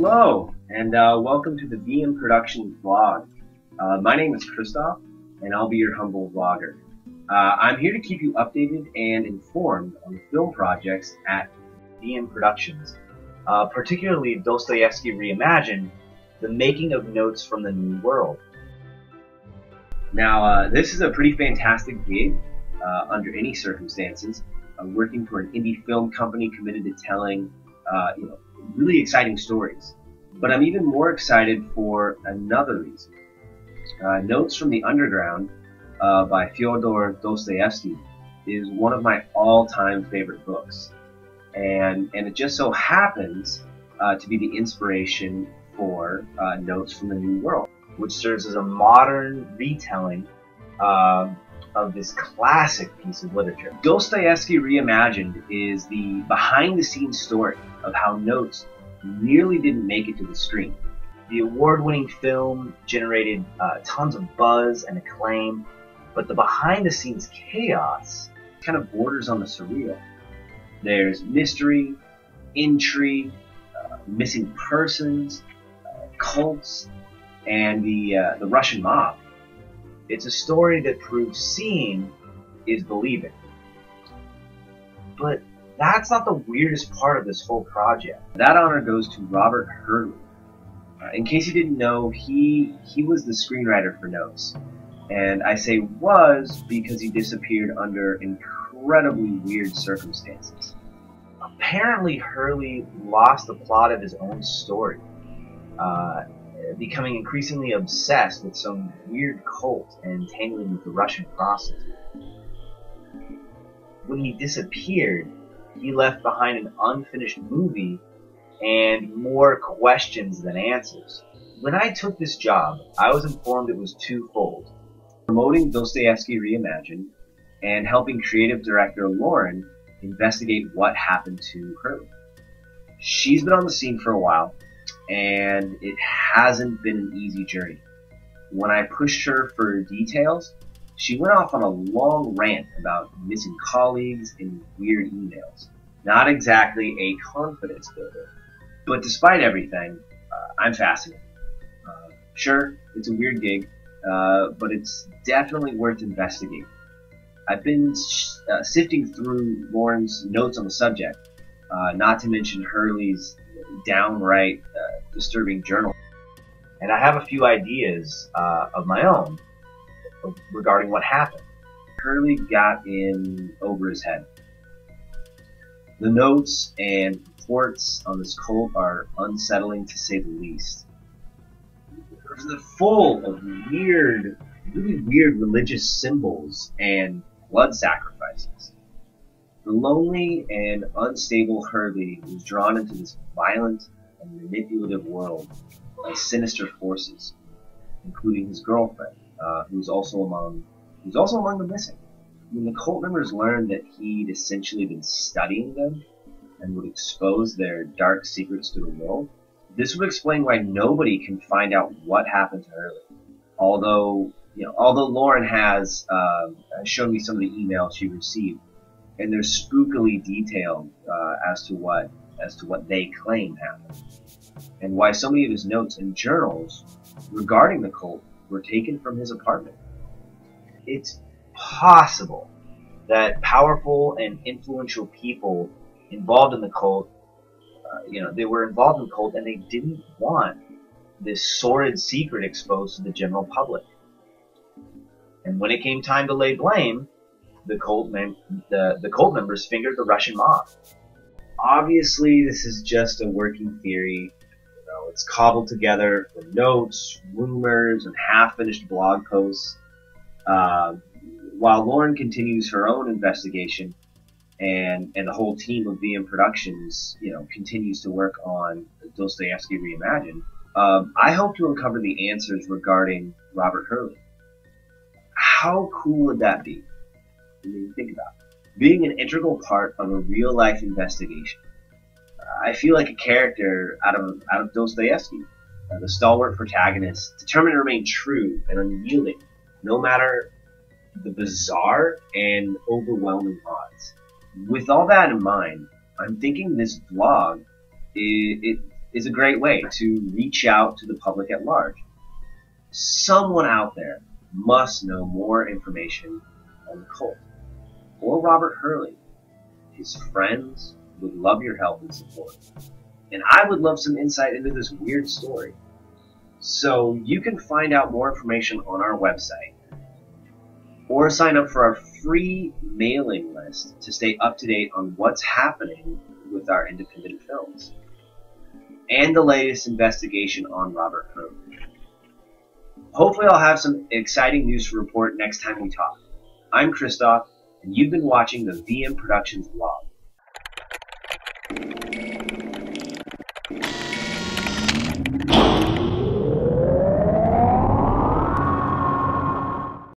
Hello, and welcome to the VM Productions vlog. My name is Christophe, and I'll be your humble vlogger. I'm here to keep you updated and informed on the film projects at VM Productions, particularly Dostoyevsky Reimagined, the making of notes from the New World. Now, this is a pretty fantastic gig under any circumstances, working for an indie film company committed to telling really exciting stories. But I'm even more excited for another reason. Notes from the Underground by Fyodor Dostoyevsky is one of my all-time favorite books. And it just so happens to be the inspiration for Notes from the New World, which serves as a modern retelling of this classic piece of literature. Dostoyevsky Reimagined is the behind-the-scenes story of how Notes nearly didn't make it to the screen. The award-winning film generated tons of buzz and acclaim, but the behind-the-scenes chaos kind of borders on the surreal. There's mystery, intrigue, missing persons, cults, and the Russian mob. It's a story that proves seeing is believing. But that's not the weirdest part of this whole project. That honor goes to Robert Hurley. In case you didn't know, he was the screenwriter for Notes. And I say was because he disappeared under incredibly weird circumstances. Apparently, Hurley lost the plot of his own story, becoming increasingly obsessed with some weird cult and tangling with the Russian prostitute. When he disappeared, he left behind an unfinished movie and more questions than answers. When I took this job, I was informed it was twofold: promoting Dostoyevsky Reimagined and helping creative director Lauren investigate what happened to Hurley. She's been on the scene for a while, and it hasn't been an easy journey. When I pushed her for details, she went off on a long rant about missing colleagues and weird emails. Not exactly a confidence builder. But despite everything, I'm fascinated. Sure, it's a weird gig, but it's definitely worth investigating. I've been sifting through Lauren's notes on the subject, not to mention Hurley's downright disturbing journal. And I have a few ideas of my own regarding what happened. Hurley got in over his head. The notes and reports on this cult are unsettling to say the least. They're full of weird, really weird religious symbols and blood sacrifices. The lonely and unstable Hurley was drawn into this violent and manipulative world by sinister forces, including his girlfriend, who's also among the missing. When the cult members learned that he'd essentially been studying them and would expose their dark secrets to the world, this would explain why nobody can find out what happened to Hurley. Although Lauren has shown me some of the emails she received, and they're spookily detailed as to what they claim happened, and why so many of his notes and journals regarding the cult were taken from his apartment. It's possible that powerful and influential people involved in the cult, they were involved in the cult and they didn't want this sordid secret exposed to the general public. And when it came time to lay blame, the cult members fingered the Russian mob. Obviously, this is just a working theory. It's cobbled together from notes, rumors, and half-finished blog posts. While Lauren continues her own investigation, and the whole team of VM Productions, continues to work on Dostoyevsky Reimagined, I hope to uncover the answers regarding Robert Hurley. How cool would that be? I mean, think about it. Being an integral part of a real-life investigation. I feel like a character out of Dostoyevsky, the stalwart protagonist, determined to remain true and unyielding, no matter the bizarre and overwhelming odds. With all that in mind, I'm thinking this vlog, is a great way to reach out to the public at large. Someone out there must know more information on the cult, or Robert Hurley. His friends would love your help and support. And I would love some insight into this weird story. So you can find out more information on our website, or sign up for our free mailing list to stay up to date on what's happening with our independent films and the latest investigation on Robert Hurley. Hopefully I'll have some exciting news to report next time we talk. I'm Christophe, and you've been watching the VM Productions vlog.